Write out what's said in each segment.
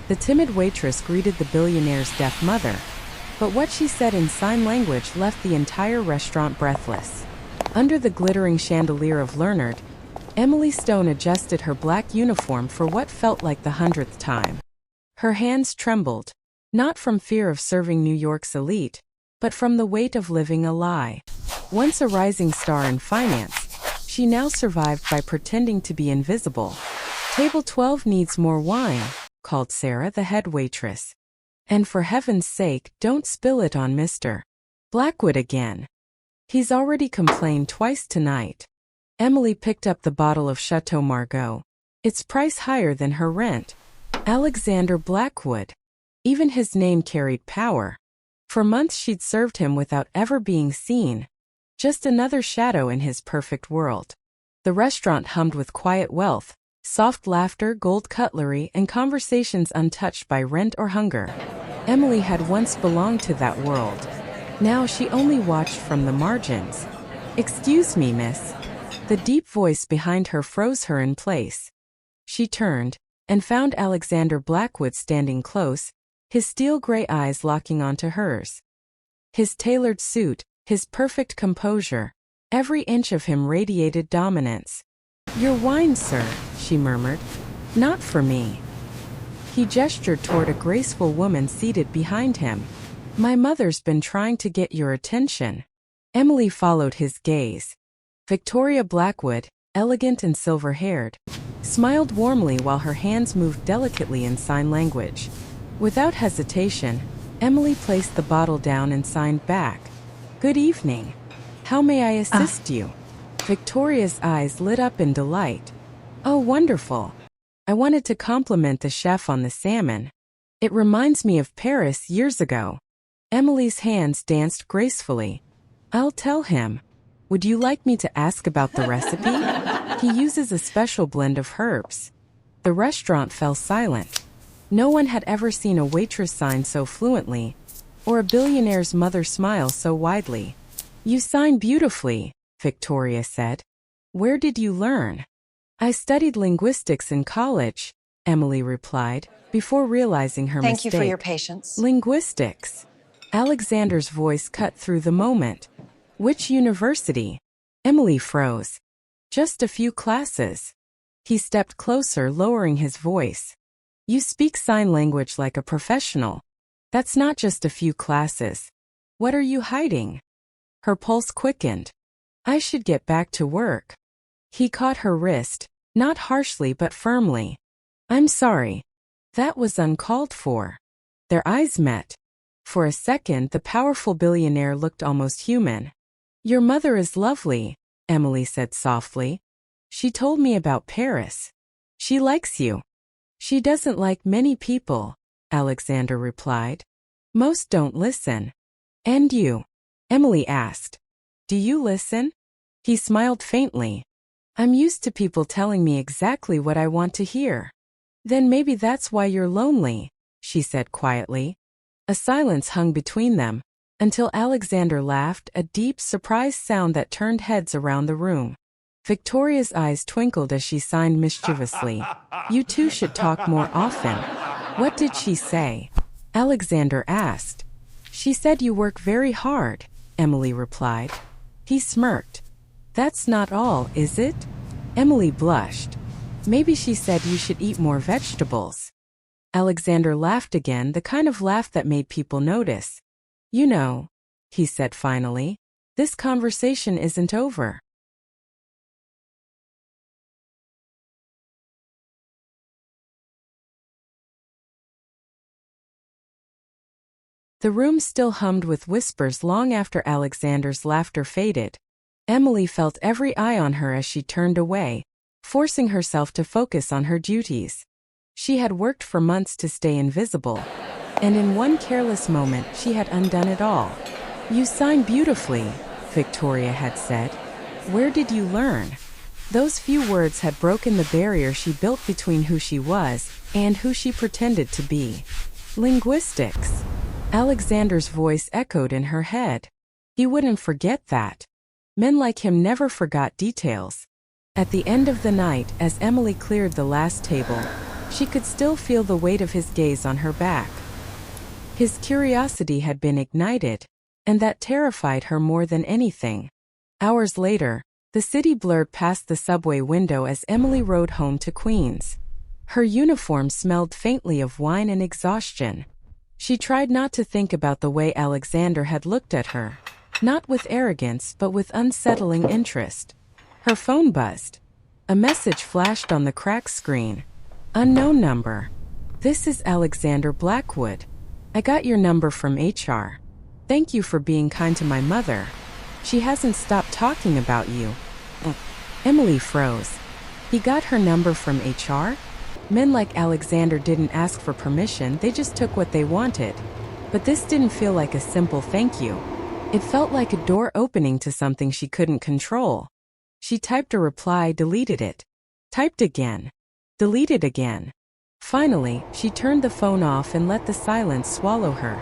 The timid waitress greeted the billionaire's deaf mother, but what she said in sign language left the entire restaurant breathless. Under the glittering chandelier of Leonard, Emily Stone adjusted her black uniform for what felt like the 100th time. Her hands trembled, not from fear of serving New York's elite, but from the weight of living a lie. Once a rising star in finance, she now survived by pretending to be invisible. "Table 12 needs more wine," called Sarah, the head waitress. "And for heaven's sake, don't spill it on Mr. Blackwood again. He's already complained twice tonight." Emily picked up the bottle of Chateau Margaux, its price higher than her rent. Alexander Blackwood. Even his name carried power. For months she'd served him without ever being seen. Just another shadow in his perfect world. The restaurant hummed with quiet wealth, soft laughter, gold cutlery, and conversations untouched by rent or hunger. Emily had once belonged to that world. Now she only watched from the margins. "Excuse me, miss." The deep voice behind her froze her in place. She turned and found Alexander Blackwood standing close, his steel gray eyes locking onto hers. His tailored suit, his perfect composure, every inch of him radiated dominance. "Your wine, sir," she murmured. "Not for me." He gestured toward a graceful woman seated behind him. "My mother's been trying to get your attention." Emily followed his gaze. Victoria Blackwood, elegant and silver-haired, smiled warmly while her hands moved delicately in sign language. Without hesitation, Emily placed the bottle down and signed back. "Good evening. How may I assist you?" Victoria's eyes lit up in delight. "Oh, wonderful. I wanted to compliment the chef on the salmon. It reminds me of Paris years ago." Emily's hands danced gracefully. "I'll tell him. Would you like me to ask about the recipe? He uses a special blend of herbs." The restaurant fell silent. No one had ever seen a waitress sign so fluently, or a billionaire's mother smile so widely. "You sign beautifully," Victoria said. "Where did you learn?" "I studied linguistics in college," Emily replied, before realizing her mistake. Thank you for your patience. "Linguistics." Alexander's voice cut through the moment. "Which university?" Emily froze. "Just a few classes." He stepped closer, lowering his voice. "You speak sign language like a professional. That's not just a few classes. What are you hiding?" Her pulse quickened. "I should get back to work." He caught her wrist, not harshly but firmly. "I'm sorry. That was uncalled for." Their eyes met. For a second, the powerful billionaire looked almost human. "Your mother is lovely," Emily said softly. "She told me about Paris. She likes you." "She doesn't like many people," Alexander replied. "Most don't listen." "And you?" Emily asked. "Do you listen?" He smiled faintly. "I'm used to people telling me exactly what I want to hear." "Then maybe that's why you're lonely," she said quietly. A silence hung between them, until Alexander laughed, a deep, surprised sound that turned heads around the room. Victoria's eyes twinkled as she signed mischievously. "You two should talk more often." "What did she say?" Alexander asked. "She said you work very hard," Emily replied. He smirked. "That's not all, is it?" Emily blushed. "Maybe she said you should eat more vegetables." Alexander laughed again, the kind of laugh that made people notice. "You know," he said finally, "this conversation isn't over." The room still hummed with whispers long after Alexander's laughter faded. Emily felt every eye on her as she turned away, forcing herself to focus on her duties. She had worked for months to stay invisible, and in one careless moment she had undone it all. "You sign beautifully," Victoria had said. "Where did you learn?" Those few words had broken the barrier she built between who she was and who she pretended to be. "Linguistics." Alexander's voice echoed in her head. He wouldn't forget that. Men like him never forgot details. At the end of the night, as Emily cleared the last table, She could still feel the weight of his gaze on her back. His curiosity had been ignited, and that terrified her more than anything. Hours later, the city blurred past the subway window as Emily rode home to Queens. Her uniform smelled faintly of wine and exhaustion. She tried not to think about the way Alexander had looked at her, not with arrogance but with unsettling interest. Her phone buzzed. A message flashed on the cracked screen. Unknown number. This is Alexander Blackwood. I got your number from HR. Thank you for being kind to my mother. She hasn't stopped talking about you. Emily froze. He got her number from HR? Men like Alexander didn't ask for permission, they just took what they wanted. But this didn't feel like a simple thank you. It felt like a door opening to something she couldn't control. She typed a reply, deleted it. Typed again. Deleted again. Finally, she turned the phone off and let the silence swallow her.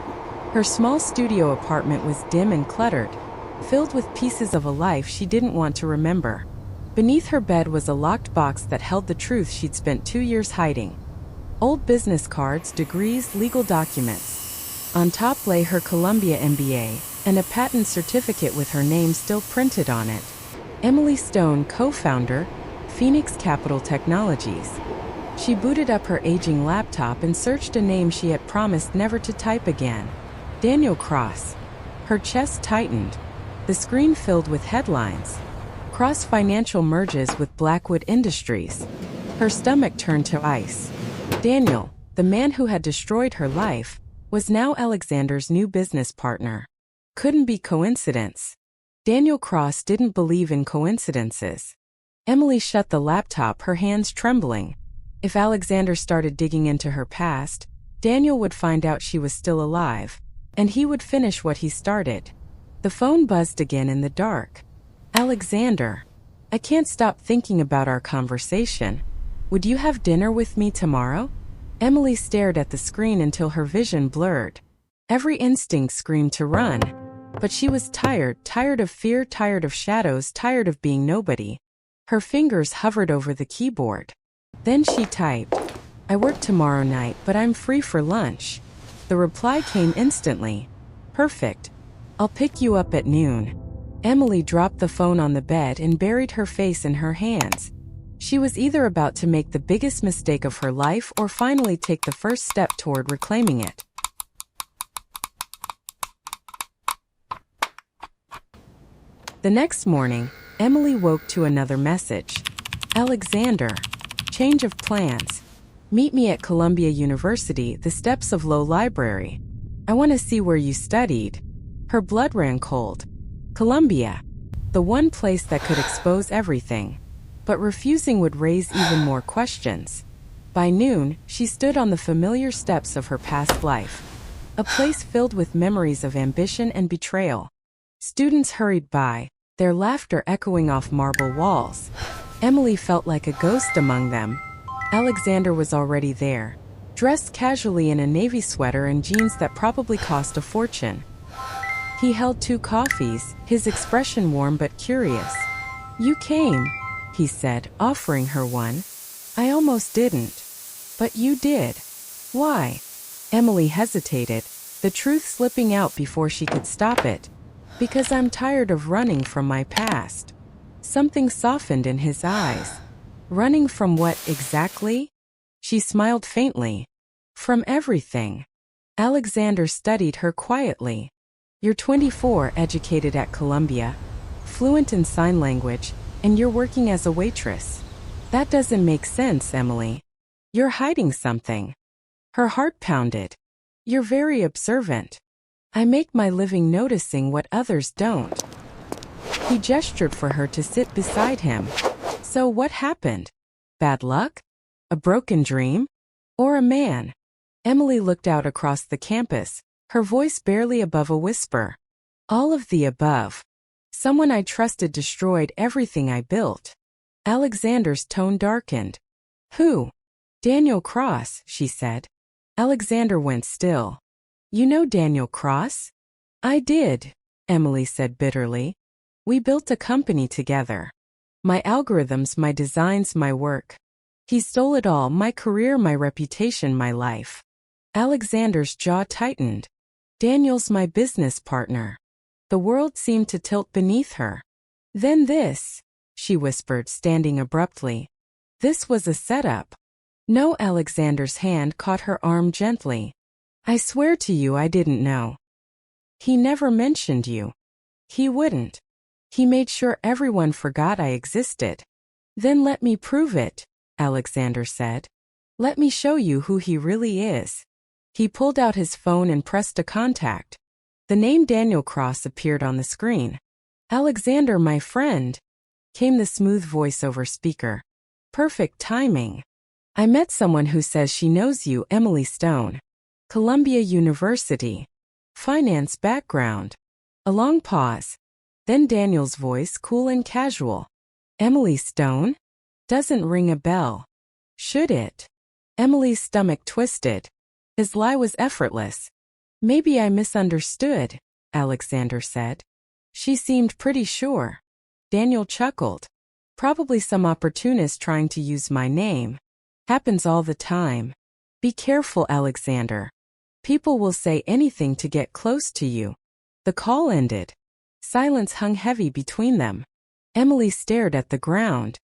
Her small studio apartment was dim and cluttered, filled with pieces of a life she didn't want to remember. Beneath her bed was a locked box that held the truth she'd spent 2 years hiding. Old business cards, degrees, legal documents. On top lay her Columbia MBA, and a patent certificate with her name still printed on it. Emily Stone, co-founder, Phoenix Capital Technologies. She booted up her aging laptop and searched a name she had promised never to type again. Daniel Cross. Her chest tightened. The screen filled with headlines. Cross Financial merges with Blackwood Industries. Her stomach turned to ice. Daniel, the man who had destroyed her life, was now Alexander's new business partner. Couldn't be coincidence. Daniel Cross didn't believe in coincidences. Emily shut the laptop, her hands trembling. If Alexander started digging into her past, Daniel would find out she was still alive, and he would finish what he started. The phone buzzed again in the dark. Alexander, I can't stop thinking about our conversation. Would you have dinner with me tomorrow? Emily stared at the screen until her vision blurred. Every instinct screamed to run. But she was tired of fear, tired of shadows, tired of being nobody. Her fingers hovered over the keyboard. Then she typed, I work tomorrow night, but I'm free for lunch. The reply came instantly. Perfect. I'll pick you up at noon. Emily dropped the phone on the bed and buried her face in her hands. She was either about to make the biggest mistake of her life or finally take the first step toward reclaiming it. The next morning, Emily woke to another message. Alexander. Change of plans. Meet me at Columbia University, the steps of Low Library. I want to see where you studied. Her blood ran cold. Columbia. The one place that could expose everything. But refusing would raise even more questions. By noon, she stood on the familiar steps of her past life. A place filled with memories of ambition and betrayal. Students hurried by, their laughter echoing off marble walls. Emily felt like a ghost among them. Alexander was already there, dressed casually in a navy sweater and jeans that probably cost a fortune. He held 2 coffees, his expression warm but curious. You came, he said, offering her one. I almost didn't. But you did. Why? Emily hesitated, the truth slipping out before she could stop it. Because I'm tired of running from my past. Something softened in his eyes. Running from what exactly? She smiled faintly. From everything. Alexander studied her quietly. You're 24, educated at Columbia, fluent in sign language, and you're working as a waitress. That doesn't make sense, Emily. You're hiding something. Her heart pounded. You're very observant. I make my living noticing what others don't. He gestured for her to sit beside him. So what happened? Bad luck? A broken dream? Or a man? Emily looked out across the campus, her voice barely above a whisper. All of the above. Someone I trusted destroyed everything I built. Alexander's tone darkened. Who? Daniel Cross, she said. Alexander went still. You know Daniel Cross? I did, Emily said bitterly. We built a company together. My algorithms, my designs, my work. He stole it all, my career, my reputation, my life. Alexander's jaw tightened. Daniel's my business partner. The world seemed to tilt beneath her. Then this, she whispered, standing abruptly. This was a setup. No, Alexander's hand caught her arm gently. I swear to you I didn't know. He never mentioned you. He wouldn't. He made sure everyone forgot I existed. Then let me prove it, Alexander said. Let me show you who he really is. He pulled out his phone and pressed a contact. The name Daniel Cross appeared on the screen. Alexander, my friend, came the smooth voice-over speaker. Perfect timing. I met someone who says she knows you, Emily Stone. Columbia University. Finance background. A long pause. Then Daniel's voice, cool and casual. Emily Stone? Doesn't ring a bell. Should it? Emily's stomach twisted. His lie was effortless. Maybe I misunderstood, Alexander said. She seemed pretty sure. Daniel chuckled. Probably some opportunist trying to use my name. Happens all the time. Be careful, Alexander. People will say anything to get close to you. The call ended. Silence hung heavy between them. Emily stared at the ground.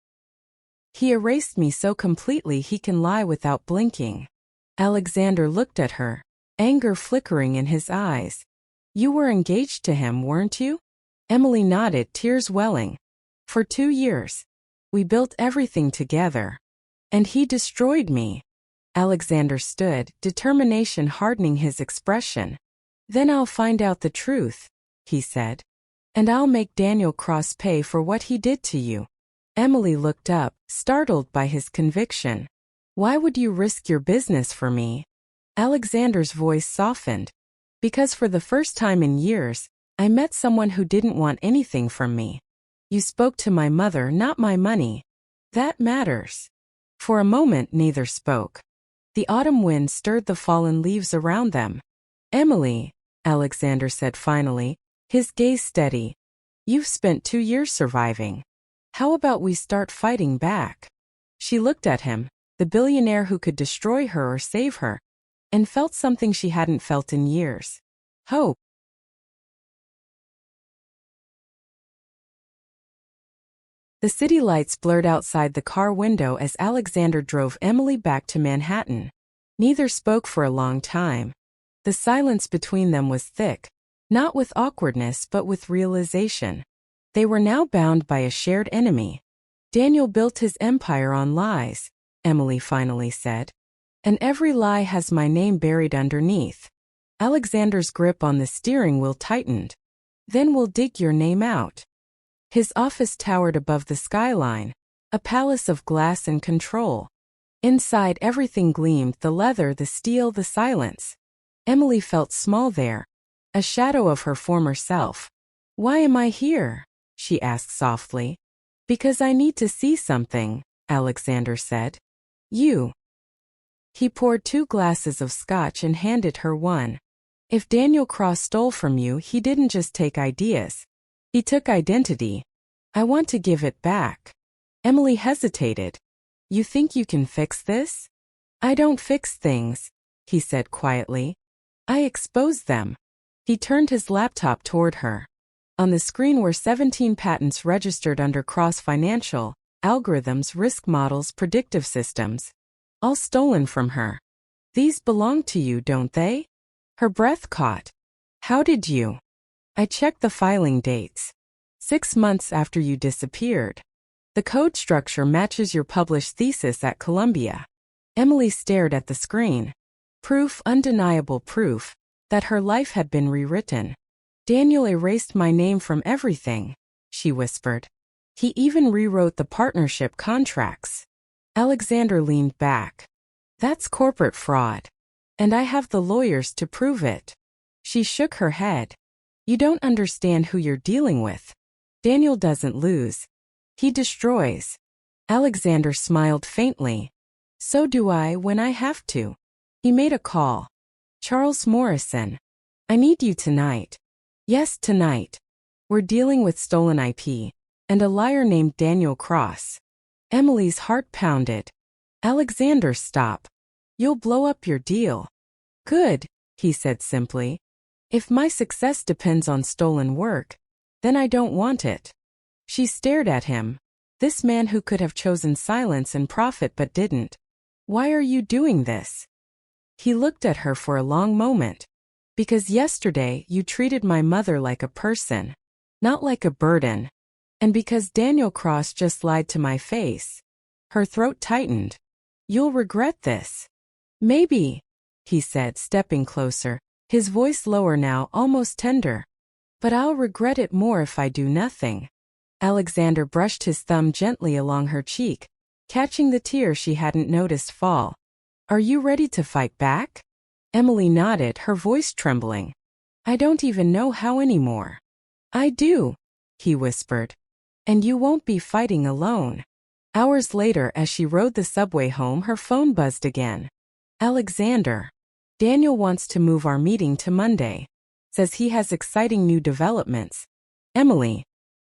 He erased me so completely he can lie without blinking. Alexander looked at her, anger flickering in his eyes. You were engaged to him, weren't you? Emily nodded, tears welling. For 2 years. We built everything together. And he destroyed me. Alexander stood, determination hardening his expression. Then I'll find out the truth, he said. And I'll make Daniel Cross pay for what he did to you. Emily looked up, startled by his conviction. Why would you risk your business for me? Alexander's voice softened. Because for the first time in years, I met someone who didn't want anything from me. You spoke to my mother, not my money. That matters. For a moment neither spoke. The autumn wind stirred the fallen leaves around them. Emily, Alexander said finally, his gaze steady. You've spent 2 years surviving. How about we start fighting back? She looked at him, the billionaire who could destroy her or save her, and felt something she hadn't felt in years. Hope. The city lights blurred outside the car window as Alexander drove Emily back to Manhattan. Neither spoke for a long time. The silence between them was thick, not with awkwardness but with realization. They were now bound by a shared enemy. Daniel built his empire on lies, Emily finally said. And every lie has my name buried underneath. Alexander's grip on the steering wheel tightened. Then we'll dig your name out. His office towered above the skyline, a palace of glass and control. Inside everything gleamed, the leather, the steel, the silence. Emily felt small there, a shadow of her former self. Why am I here? She asked softly. Because I need to see something, Alexander said. You. He poured 2 glasses of scotch and handed her one. If Daniel Cross stole from you, he didn't just take ideas. He took identity. I want to give it back. Emily hesitated. You think you can fix this? I don't fix things, he said quietly. I expose them. He turned his laptop toward her. On the screen were 17 patents registered under Cross Financial, algorithms, risk models, predictive systems. All stolen from her. These belong to you, don't they? Her breath caught. How did you? I checked the filing dates. 6 months after you disappeared. The code structure matches your published thesis at Columbia. Emily stared at the screen. Proof, undeniable proof, that her life had been rewritten. Daniel erased my name from everything, she whispered. He even rewrote the partnership contracts. Alexander leaned back. That's corporate fraud. And I have the lawyers to prove it. She shook her head. You don't understand who you're dealing with. Daniel doesn't lose. He destroys. Alexander smiled faintly. So do I when I have to. He made a call. Charles Morrison. I need you tonight. Yes, tonight. We're dealing with stolen IP, and a liar named Daniel Cross. Emily's heart pounded. Alexander, stop. You'll blow up your deal. Good, he said simply. If my success depends on stolen work, then I don't want it. She stared at him. This man who could have chosen silence and profit but didn't. Why are you doing this? He looked at her for a long moment. Because yesterday you treated my mother like a person, not like a burden. And because Daniel Cross just lied to my face. Her throat tightened. You'll regret this. Maybe, he said, stepping closer, his voice lower now, almost tender. But I'll regret it more if I do nothing. Alexander brushed his thumb gently along her cheek, catching the tear she hadn't noticed fall. Are you ready to fight back? Emily nodded, her voice trembling. I don't even know how anymore. I do, he whispered. And you won't be fighting alone. Hours later, as she rode the subway home, her phone buzzed again. Alexander. Daniel wants to move our meeting to Monday. Says he has exciting new developments. Emily.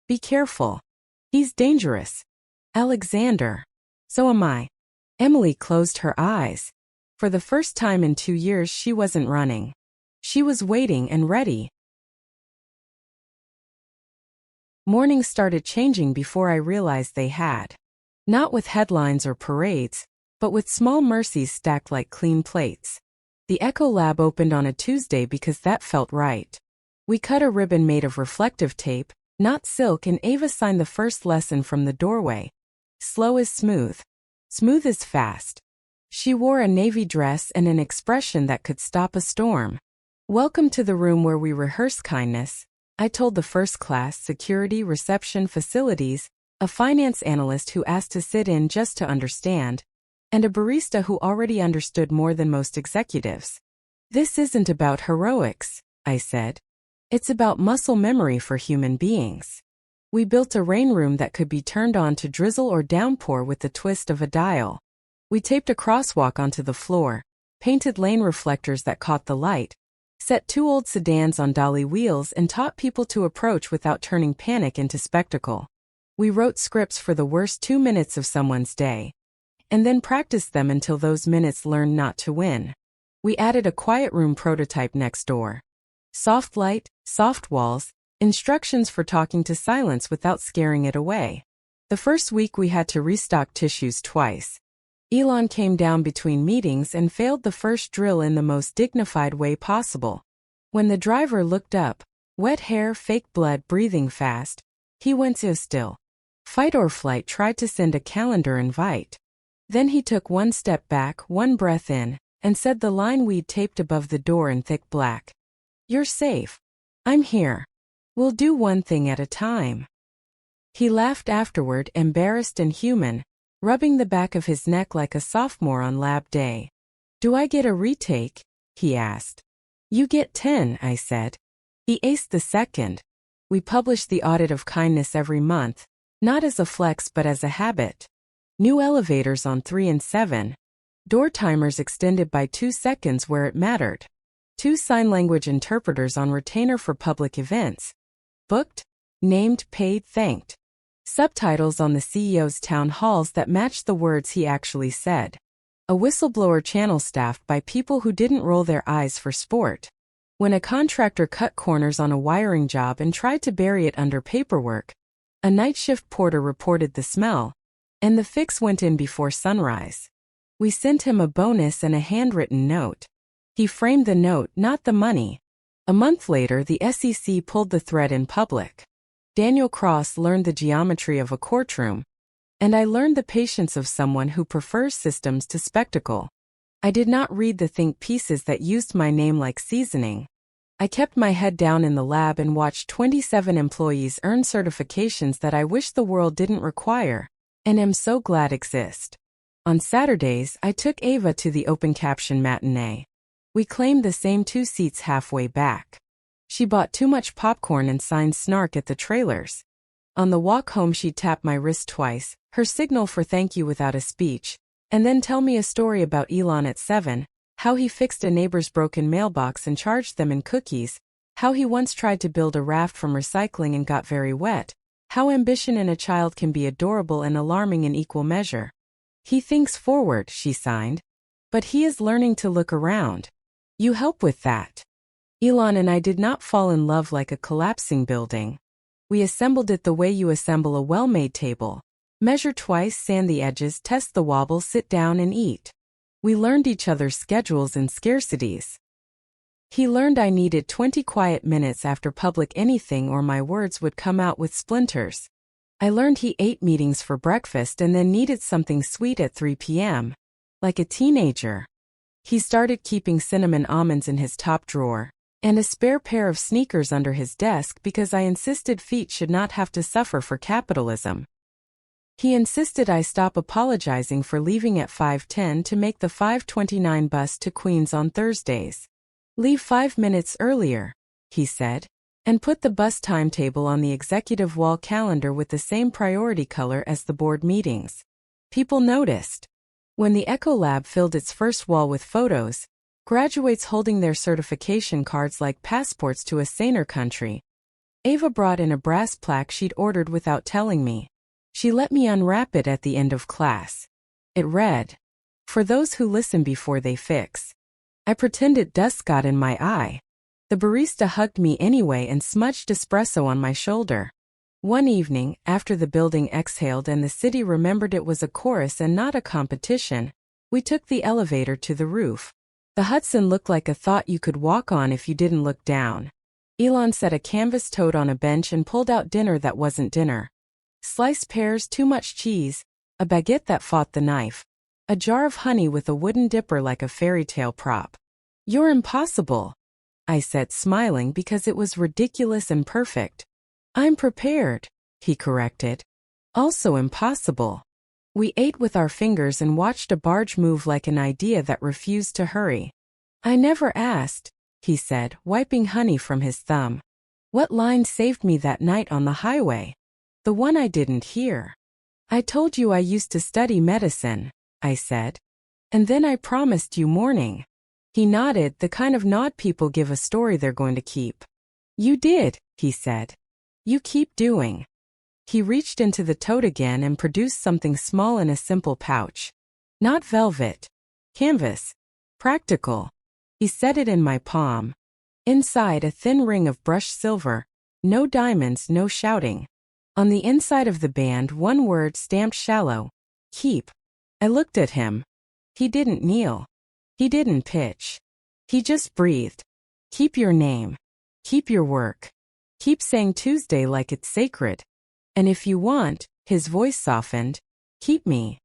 Be careful. He's dangerous. Alexander. So am I. Emily closed her eyes. For the first time in 2 years, she wasn't running. She was waiting and ready. Mornings started changing before I realized they had. Not with headlines or parades, but with small mercies stacked like clean plates. The Echo Lab opened on a Tuesday because that felt right. We cut a ribbon made of reflective tape, not silk, and Ava signed the first lesson from the doorway. Slow is smooth. Smooth is fast. She wore a navy dress and an expression that could stop a storm. Welcome to the room where we rehearse kindness, I told the first class, security, reception, facilities, a finance analyst who asked to sit in just to understand, and a barista who already understood more than most executives. This isn't about heroics, I said. It's about muscle memory for human beings. We built a rain room that could be turned on to drizzle or downpour with the twist of a dial. We taped a crosswalk onto the floor, painted lane reflectors that caught the light, set 2 old sedans on dolly wheels, and taught people to approach without turning panic into spectacle. We wrote scripts for the worst 2 minutes of someone's day, and then practiced them until those minutes learned not to win. We added a quiet room prototype next door. Soft light, soft walls, instructions for talking to silence without scaring it away. The first week we had to restock tissues twice. Elon came down between meetings and failed the first drill in the most dignified way possible. When the driver looked up, wet hair, fake blood, breathing fast, he went so still. Fight or flight tried to send a calendar invite. Then he took one step back, one breath in, and said the line we'd taped above the door in thick black. You're safe. I'm here. We'll do one thing at a time. He laughed afterward, embarrassed and human, rubbing the back of his neck like a sophomore on lab day. Do I get a retake? He asked. You get 10, I said. He aced the second. We publish the audit of kindness every month, not as a flex but as a habit. New elevators on 3 and 7. Door timers extended by 2 seconds where it mattered. 2 sign language interpreters on retainer for public events. Booked, named, paid, thanked. Subtitles on the CEO's town halls that matched the words he actually said. A whistleblower channel staffed by people who didn't roll their eyes for sport. When a contractor cut corners on a wiring job and tried to bury it under paperwork, a night shift porter reported the smell, and the fix went in before sunrise. We sent him a bonus and a handwritten note. He framed the note, not the money. A month later, the SEC pulled the thread in public. Daniel Cross learned the geometry of a courtroom, and I learned the patience of someone who prefers systems to spectacle. I did not read the think pieces that used my name like seasoning. I kept my head down in the lab and watched 27 employees earn certifications that I wish the world didn't require, and am so glad exist. On Saturdays, I took Ava to the open caption matinee. We claimed the same 2 seats halfway back. She bought too much popcorn and signed snark at the trailers. On the walk home she'd tap my wrist twice, her signal for thank you without a speech, and then tell me a story about Elon at 7, how he fixed a neighbor's broken mailbox and charged them in cookies, how he once tried to build a raft from recycling and got very wet, how ambition in a child can be adorable and alarming in equal measure. He thinks forward, she signed. But he is learning to look around. You help with that. Elon and I did not fall in love like a collapsing building. We assembled it the way you assemble a well-made table. Measure twice, sand the edges, test the wobble, sit down and eat. We learned each other's schedules and scarcities. He learned I needed 20 quiet minutes after public anything or my words would come out with splinters. I learned he ate meetings for breakfast and then needed something sweet at 3 p.m. Like a teenager. He started keeping cinnamon almonds in his top drawer, and a spare pair of sneakers under his desk because I insisted feet should not have to suffer for capitalism. He insisted I stop apologizing for leaving at 5:10 to make the 5:29 bus to Queens on Thursdays. Leave 5 minutes earlier, he said, and put the bus timetable on the executive wall calendar with the same priority color as the board meetings. People noticed. When the Echo Lab filled its first wall with photos, graduates holding their certification cards like passports to a saner country, Ava brought in a brass plaque she'd ordered without telling me. She let me unwrap it at the end of class. It read, "For those who listen before they fix." I pretended dust got in my eye. The barista hugged me anyway and smudged espresso on my shoulder. One evening, after the building exhaled and the city remembered it was a chorus and not a competition, we took the elevator to the roof. The Hudson looked like a thought you could walk on if you didn't look down. Elon set a canvas tote on a bench and pulled out dinner that wasn't dinner. Sliced pears, too much cheese, a baguette that fought the knife, a jar of honey with a wooden dipper like a fairy tale prop. "You're impossible," I said, smiling because it was ridiculous and perfect. "I'm prepared," he corrected. "Also impossible." We ate with our fingers and watched a barge move like an idea that refused to hurry. "I never asked," he said, wiping honey from his thumb. "What line saved me that night on the highway? The one I didn't hear." "I told you I used to study medicine," I said. "And then I promised you morning." He nodded, the kind of nod people give a story they're going to keep. "You did," he said. "You keep doing." He reached into the tote again and produced something small in a simple pouch. Not velvet. Canvas. Practical. He set it in my palm. Inside, a thin ring of brushed silver. No diamonds, no shouting. On the inside of the band, one word stamped shallow. Keep. I looked at him. He didn't kneel. He didn't pitch. He just breathed. Keep your name. Keep your work. Keep saying Tuesday like it's sacred. And if you want, his voice softened, keep me.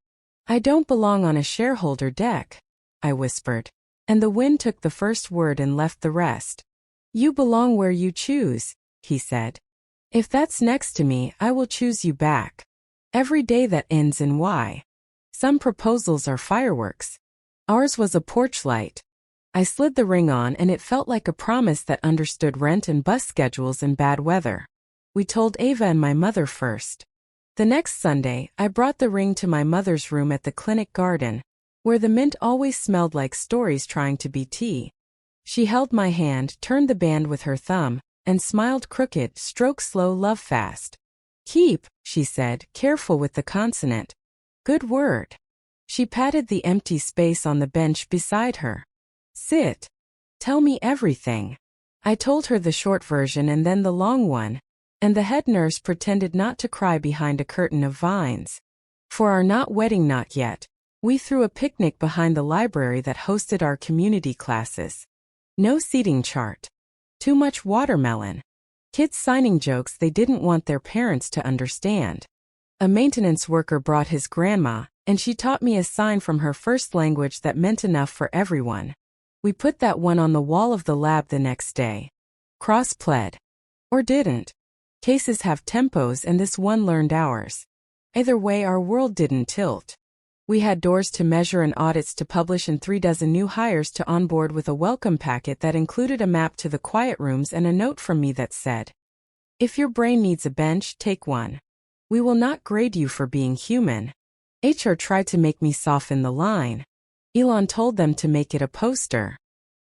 I don't belong on a shareholder deck, I whispered. And the wind took the first word and left the rest. You belong where you choose, he said. If that's next to me, I will choose you back. Every day that ends in Y. Some proposals are fireworks. Ours was a porch light. I slid the ring on and it felt like a promise that understood rent and bus schedules in bad weather. We told Ava and my mother first. The next Sunday, I brought the ring to my mother's room at the clinic garden, where the mint always smelled like stories trying to be tea. She held my hand, turned the band with her thumb, and smiled crooked, stroke slow, love fast. Keep, she said, careful with the consonant. Good word. She patted the empty space on the bench beside her. Sit. Tell me everything. I told her the short version and then the long one, and the head nurse pretended not to cry behind a curtain of vines. For our not wedding not yet, we threw a picnic behind the library that hosted our community classes. No seating chart. Too much watermelon. Kids signing jokes they didn't want their parents to understand. A maintenance worker brought his grandma, and she taught me a sign from her first language that meant enough for everyone. We put that one on the wall of the lab the next day. Cross-pled. Or didn't. Cases have tempos and this one learned ours. Either way, our world didn't tilt. We had doors to measure and audits to publish and 36 new hires to onboard with a welcome packet that included a map to the quiet rooms and a note from me that said, if your brain needs a bench, take one. We will not grade you for being human. HR tried to make me soften the line. Elon told them to make it a poster.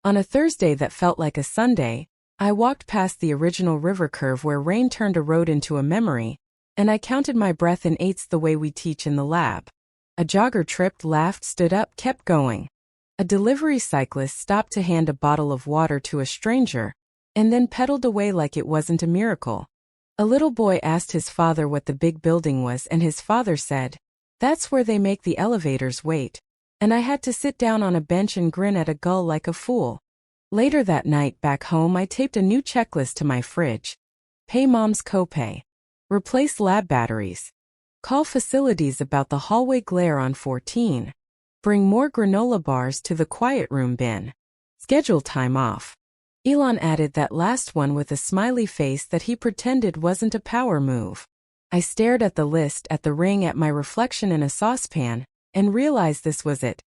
On a Thursday that felt like a Sunday, I walked past the original river curve where rain turned a road into a memory, and I counted my breath in eighths the way we teach in the lab. A jogger tripped, laughed, stood up, kept going. A delivery cyclist stopped to hand a bottle of water to a stranger, and then pedaled away like it wasn't a miracle. A little boy asked his father what the big building was, and his father said, "That's where they make the elevators wait." And I had to sit down on a bench and grin at a gull like a fool. Later that night back home, I taped a new checklist to my fridge. Pay mom's copay. Replace lab batteries. Call facilities about the hallway glare on 14. Bring more granola bars to the quiet room bin. Schedule time off. Elon added that last one with a smiley face that he pretended wasn't a power move. I stared at the list, at the ring, at my reflection in a saucepan, and realized this was it.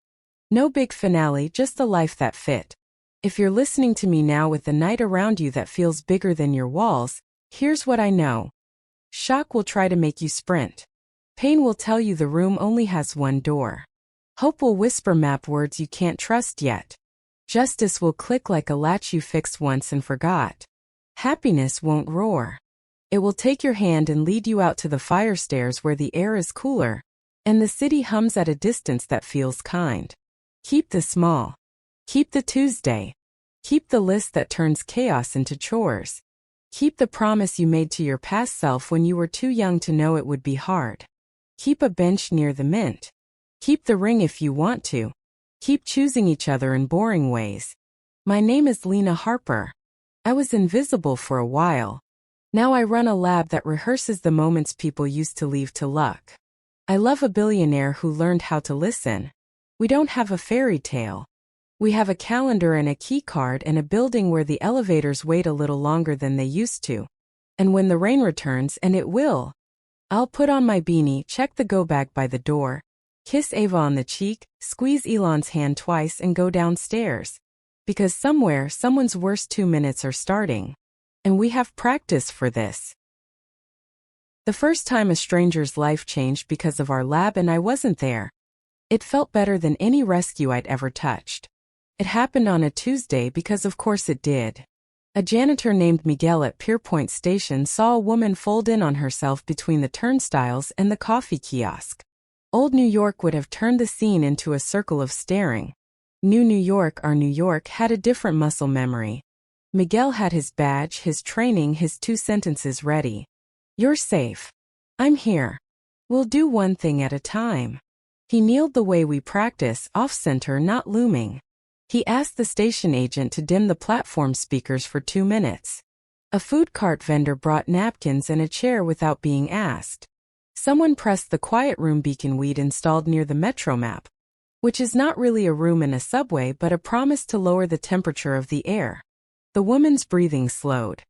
No big finale, just the life that fit. If you're listening to me now with the night around you that feels bigger than your walls, here's what I know. Shock will try to make you sprint. Pain will tell you the room only has one door. Hope will whisper map words you can't trust yet. Justice will click like a latch you fixed once and forgot. Happiness won't roar. It will take your hand and lead you out to the fire stairs where the air is cooler, and the city hums at a distance that feels kind. Keep the small. Keep the Tuesday. Keep the list that turns chaos into chores. Keep the promise you made to your past self when you were too young to know it would be hard. Keep a bench near the mint. Keep the ring if you want to. Keep choosing each other in boring ways. My name is Lena Harper. I was invisible for a while. Now I run a lab that rehearses the moments people used to leave to luck. I love a billionaire who learned how to listen. We don't have a fairy tale. We have a calendar and a key card and a building where the elevators wait a little longer than they used to. And when the rain returns, and it will, I'll put on my beanie, check the go bag by the door, kiss Ava on the cheek, squeeze Elon's hand twice and go downstairs. Because somewhere, someone's worst 2 minutes are starting. And we have practice for this. The first time a stranger's life changed because of our lab and I wasn't there. It felt better than any rescue I'd ever touched. It happened on a Tuesday because of course it did. A janitor named Miguel at Pierpoint Station saw a woman fold in on herself between the turnstiles and the coffee kiosk. Old New York would have turned the scene into a circle of staring. New York, our New York, had a different muscle memory. Miguel had his badge, his training, his 2 sentences ready. You're safe. I'm here. We'll do one thing at a time. He kneeled the way we practice, off-center, not looming. He asked the station agent to dim the platform speakers for 2 minutes. A food cart vendor brought napkins and a chair without being asked. Someone pressed the quiet room beacon we'd installed near the metro map, which is not really a room in a subway but a promise to lower the temperature of the air. The woman's breathing slowed.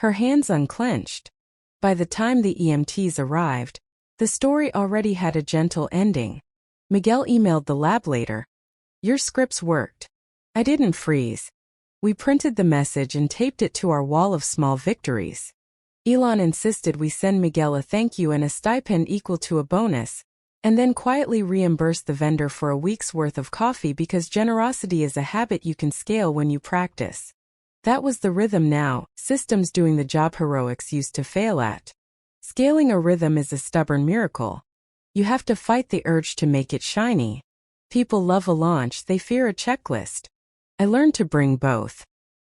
Her hands unclenched. By the time the EMTs arrived, the story already had a gentle ending. Miguel emailed the lab later. Your scripts worked. I didn't freeze. We printed the message and taped it to our wall of small victories. Elon insisted we send Miguel a thank you and a stipend equal to a bonus, and then quietly reimburse the vendor for a week's worth of coffee because generosity is a habit you can scale when you practice. That was the rhythm now, systems doing the job heroics used to fail at. Scaling a rhythm is a stubborn miracle. You have to fight the urge to make it shiny. People love a launch, they fear a checklist. I learned to bring both.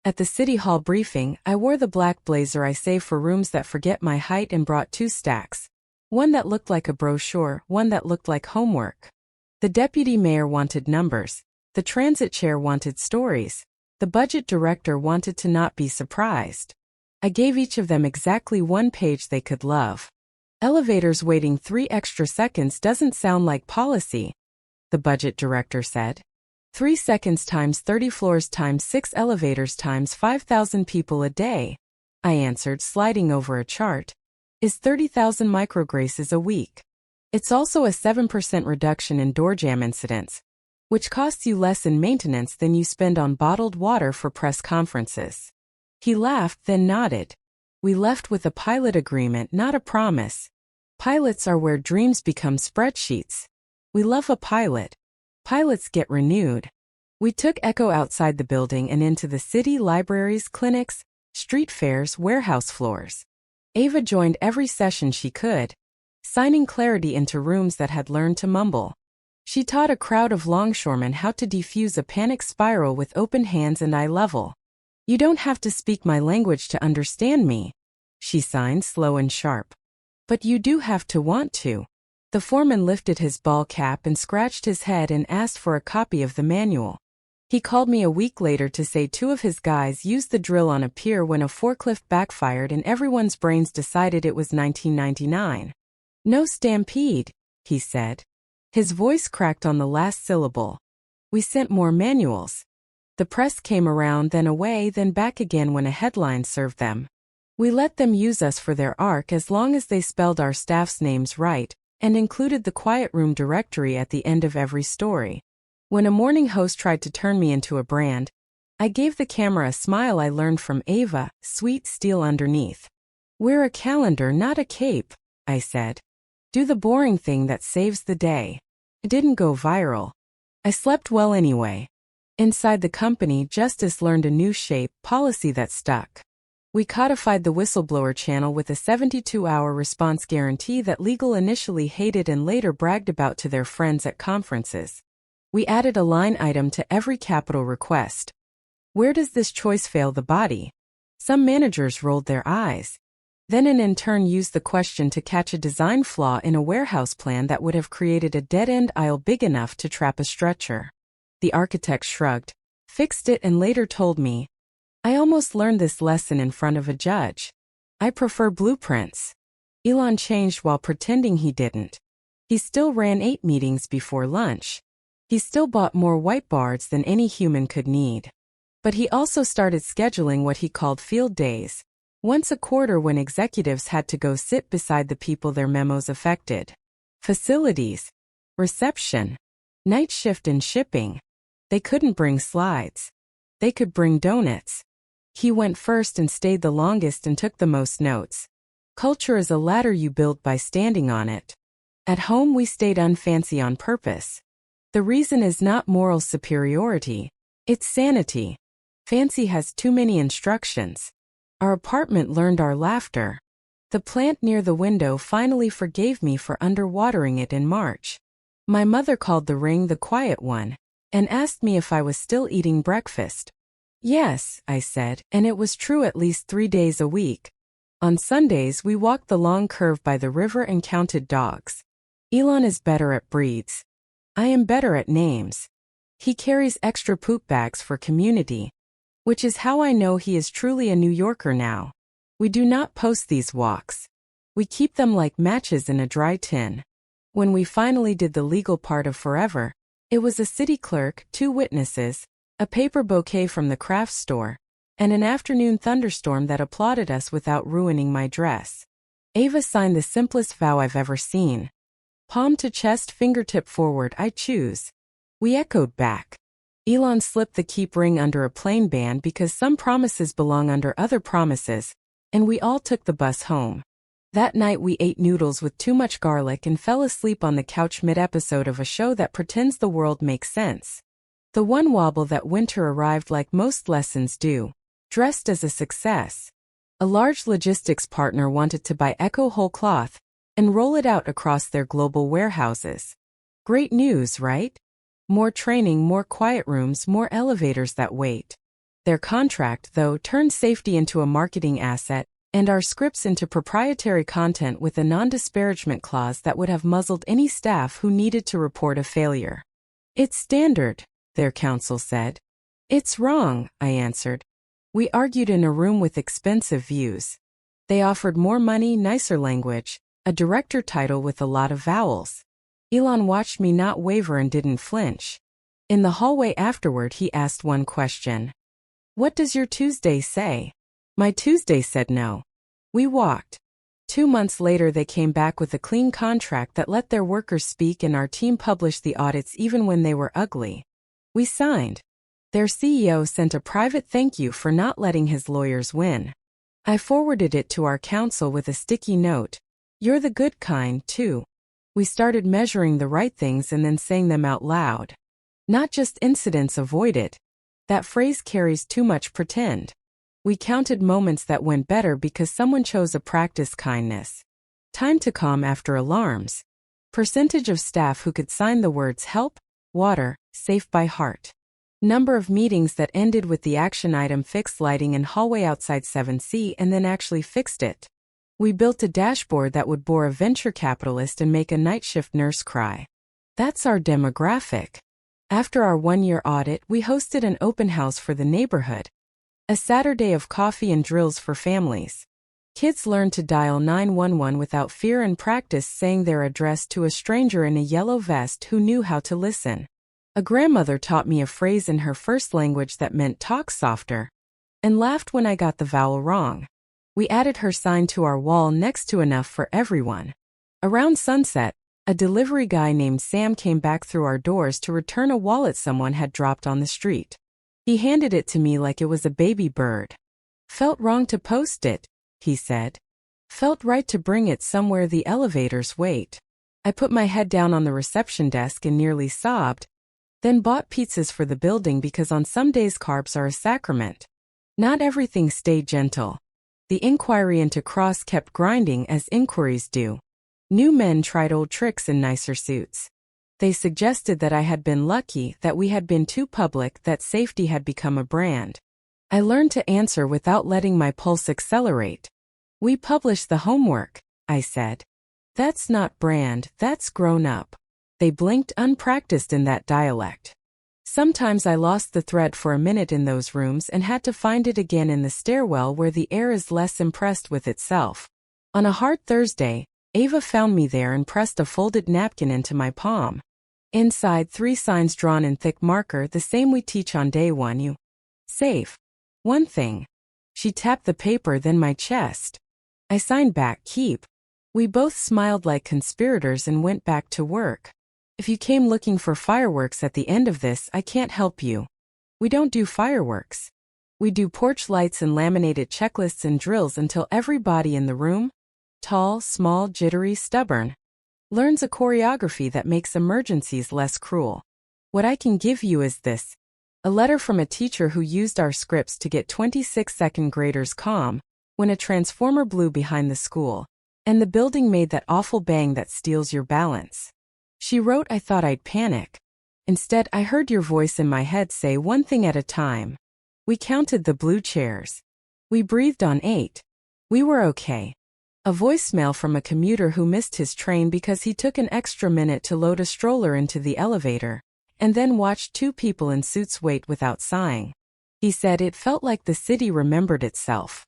At the City Hall briefing, I wore the black blazer I save for rooms that forget my height and brought 2 stacks. One that looked like a brochure, one that looked like homework. The deputy mayor wanted numbers. The transit chair wanted stories. The budget director wanted to not be surprised. I gave each of them exactly 1 page they could love. Elevators waiting 3 extra seconds doesn't sound like policy, the budget director said. 3 seconds times 30 floors times 6 elevators times 5,000 people a day, I answered, sliding over a chart, is 30,000 micrograces a week. It's also a 7% reduction in door jam incidents, which costs you less in maintenance than you spend on bottled water for press conferences. He laughed, then nodded. We left with a pilot agreement, not a promise. Pilots are where dreams become spreadsheets. We love a pilot. Pilots get renewed. We took Echo outside the building and into the city, libraries, clinics, street fairs, warehouse floors. Ava joined every session she could, signing clarity into rooms that had learned to mumble. She taught a crowd of longshoremen how to defuse a panic spiral with open hands and eye level. "You don't have to speak my language to understand me," she signed, slow and sharp. "But you do have to want to." The foreman lifted his ball cap and scratched his head and asked for a copy of the manual. He called me a week later to say 2 of his guys used the drill on a pier when a forklift backfired and everyone's brains decided it was 1999. "No stampede," he said. His voice cracked on the last syllable. "We sent more manuals." The press came around, then away, then back again when a headline served them. We let them use us for their arc as long as they spelled our staff's names right and included the quiet room directory at the end of every story. When a morning host tried to turn me into a brand, I gave the camera a smile I learned from Ava, sweet steel underneath. "We're a calendar, not a cape," I said. "Do the boring thing that saves the day." It didn't go viral. I slept well anyway. Inside the company, justice learned a new shape, policy that stuck. We codified the whistleblower channel with a 72-hour response guarantee that legal initially hated and later bragged about to their friends at conferences. We added a line item to every capital request. "Where does this choice fail the body?" Some managers rolled their eyes. Then an intern used the question to catch a design flaw in a warehouse plan that would have created a dead-end aisle big enough to trap a stretcher. The architect shrugged, fixed it, and later told me, "I almost learned this lesson in front of a judge. I prefer blueprints." Elon changed while pretending he didn't. He still ran 8 meetings before lunch. He still bought more whiteboards than any human could need. But he also started scheduling what he called field days, once a quarter, when executives had to go sit beside the people their memos affected. Facilities, reception, night shift, and shipping. They couldn't bring slides. They could bring donuts. He went first and stayed the longest and took the most notes. Culture is a ladder you build by standing on it. At home, we stayed unfancy on purpose. The reason is not moral superiority, it's sanity. Fancy has too many instructions. Our apartment learned our laughter. The plant near the window finally forgave me for underwatering it in March. My mother called the ring the quiet one and asked me if I was still eating breakfast. "Yes," I said, and it was true at least 3 days a week. On Sundays, we walked the long curve by the river and counted dogs. Elon is better at breeds. I am better at names. He carries extra poop bags for community, which is how I know he is truly a New Yorker now. We do not post these walks. We keep them like matches in a dry tin. When we finally did the legal part of Forever, it was a city clerk, 2 witnesses, a paper bouquet from the craft store, and an afternoon thunderstorm that applauded us without ruining my dress. Ava signed the simplest vow I've ever seen. Palm to chest, fingertip forward, I choose. We echoed back. Elon slipped the keep ring under a plain band because some promises belong under other promises, and we all took the bus home. That night we ate noodles with too much garlic and fell asleep on the couch mid-episode of a show that pretends the world makes sense. The one wobble that winter arrived like most lessons do, dressed as a success. A large logistics partner wanted to buy Echo whole cloth and roll it out across their global warehouses. Great news, right? More training, more quiet rooms, more elevators that wait. Their contract, though, turned safety into a marketing asset and our scripts into proprietary content with a non-disparagement clause that would have muzzled any staff who needed to report a failure. "It's standard," their counsel said. "It's wrong," I answered. We argued in a room with expensive views. They offered more money, nicer language, a director title with a lot of vowels. Elon watched me not waver and didn't flinch. In the hallway afterward, he asked one question. "What does your Tuesday say?" My Tuesday said no. We walked. 2 months later, they came back with a clean contract that let their workers speak, and our team published the audits even when they were ugly. We signed. Their CEO sent a private thank you for not letting his lawyers win. I forwarded it to our counsel with a sticky note. "You're the good kind, too." We started measuring the right things and then saying them out loud. Not just incidents avoided. That phrase carries too much pretend. We counted moments that went better because someone chose a practice kindness. Time to calm after alarms. Percentage of staff who could sign the words help, water, safe by heart. Number of meetings that ended with the action item fix lighting in hallway outside 7C and then actually fixed it. We built a dashboard that would bore a venture capitalist and make a night shift nurse cry. That's our demographic. After our one-year audit, we hosted an open house for the neighborhood. A Saturday of coffee and drills for families. Kids learned to dial 911 without fear and practice saying their address to a stranger in a yellow vest who knew how to listen. A grandmother taught me a phrase in her first language that meant talk softer, and laughed when I got the vowel wrong. We added her sign to our wall next to enough for everyone. Around sunset, a delivery guy named Sam came back through our doors to return a wallet someone had dropped on the street. He handed it to me like it was a baby bird. Felt wrong to post it, he said. Felt right to bring it somewhere the elevators wait. I put my head down on the reception desk and nearly sobbed, then bought pizzas for the building because on some days carbs are a sacrament. Not everything stayed gentle. The inquiry into Cross kept grinding as inquiries do. New men tried old tricks in nicer suits. They suggested that I had been lucky, that we had been too public, that safety had become a brand. I learned to answer without letting my pulse accelerate. We published the homework, I said. That's not brand, that's grown up. They blinked, unpracticed in that dialect. Sometimes I lost the thread for a minute in those rooms and had to find it again in the stairwell where the air is less impressed with itself. On a hard Thursday, Ava found me there and pressed a folded napkin into my palm. Inside, 3 signs drawn in thick marker, the same we teach on day 1. You. Safe. One thing. She tapped the paper, then my chest. I signed back, keep. We both smiled like conspirators and went back to work. If you came looking for fireworks at the end of this, I can't help you. We don't do fireworks. We do porch lights and laminated checklists and drills until everybody in the room, tall, small, jittery, stubborn, learns a choreography that makes emergencies less cruel. What I can give you is this. A letter from a teacher who used our scripts to get 26 second graders calm when a transformer blew behind the school, and the building made that awful bang that steals your balance. She wrote, I thought I'd panic. Instead, I heard your voice in my head say one thing at a time. We counted the blue chairs. We breathed on 8. We were okay. A voicemail from a commuter who missed his train because he took an extra minute to load a stroller into the elevator, and then watched 2 people in suits wait without sighing. He said it felt like the city remembered itself.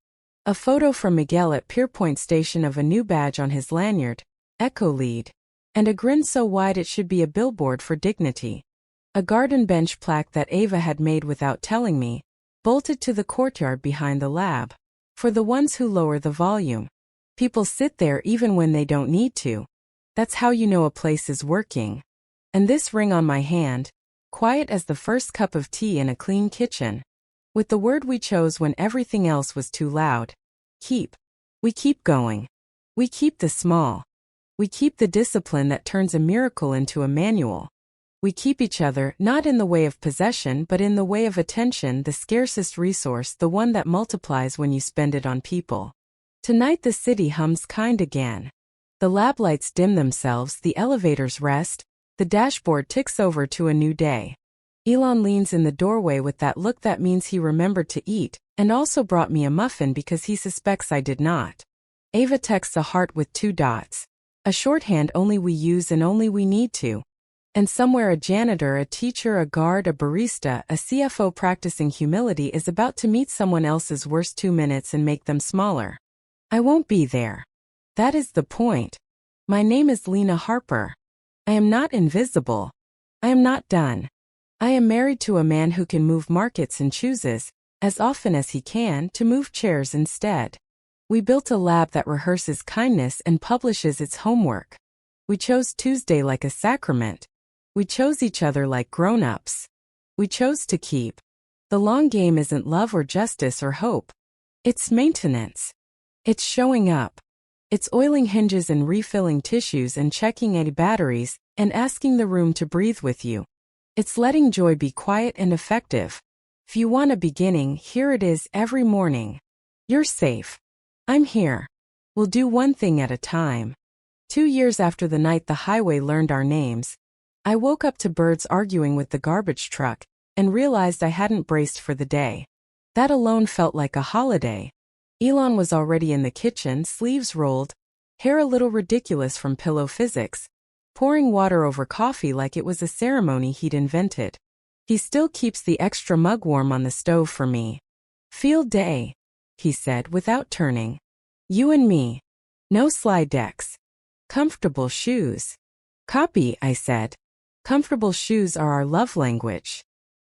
A photo from Miguel at Pierpoint Station of a new badge on his lanyard, Echo Lead, and a grin so wide it should be a billboard for dignity. A garden bench plaque that Ava had made without telling me, bolted to the courtyard behind the lab. For the ones who lower the volume. People sit there even when they don't need to. That's how you know a place is working. And this ring on my hand, quiet as the first cup of tea in a clean kitchen. With the word we chose when everything else was too loud. Keep. We keep going. We keep the small. We keep the discipline that turns a miracle into a manual. We keep each other, not in the way of possession but in the way of attention, the scarcest resource, the one that multiplies when you spend it on people. Tonight the city hums kind again. The lab lights dim themselves, the elevators rest, the dashboard ticks over to a new day. Elon leans in the doorway with that look that means he remembered to eat, and also brought me a muffin because he suspects I did not. Ava texts a heart with 2 dots. A shorthand only we use and only we need to. And somewhere a janitor, a teacher, a guard, a barista, a CFO practicing humility is about to meet someone else's worst 2 minutes and make them smaller. I won't be there. That is the point. My name is Lena Harper. I am not invisible. I am not done. I am married to a man who can move markets and chooses, as often as he can, to move chairs instead. We built a lab that rehearses kindness and publishes its homework. We chose Tuesday like a sacrament. We chose each other like grown-ups. We chose to keep. The long game isn't love or justice or hope. It's maintenance. It's showing up. It's oiling hinges and refilling tissues and checking any batteries and asking the room to breathe with you. It's letting joy be quiet and effective. If you want a beginning, here it is every morning. You're safe. I'm here. We'll do one thing at a time. 2 years after the night the highway learned our names, I woke up to birds arguing with the garbage truck and realized I hadn't braced for the day. That alone felt like a holiday. Elon was already in the kitchen, sleeves rolled, hair a little ridiculous from pillow physics, pouring water over coffee like it was a ceremony he'd invented. He still keeps the extra mug warm on the stove for me. Field day, he said without turning. You and me. No slide decks. Comfortable shoes. Copy, I said. Comfortable shoes are our love language.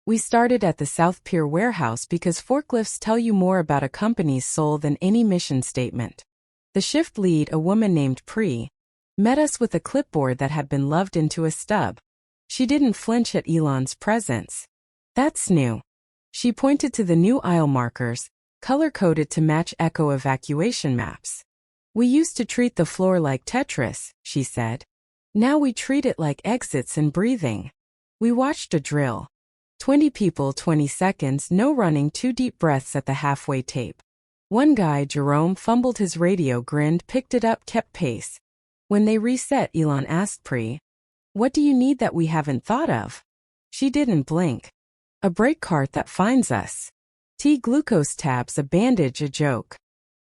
We started at the South Pier warehouse because forklifts tell you more about a company's soul than any mission statement. The shift lead, a woman named Pri, met us with a clipboard that had been loved into a stub. She didn't flinch at Elon's presence. That's new. She pointed to the new aisle markers, color-coded to match echo evacuation maps. We used to treat the floor like Tetris, she said. Now we treat it like exits and breathing. We watched a drill. 20 people, 20 seconds, no running, 2 deep breaths at the halfway tape. One guy, Jerome, fumbled his radio, grinned, picked it up, kept pace. When they reset, Elon asked Pri, "What do you need that we haven't thought of?" She didn't blink. A brake cart that finds us. Glucose tabs, a bandage, a joke.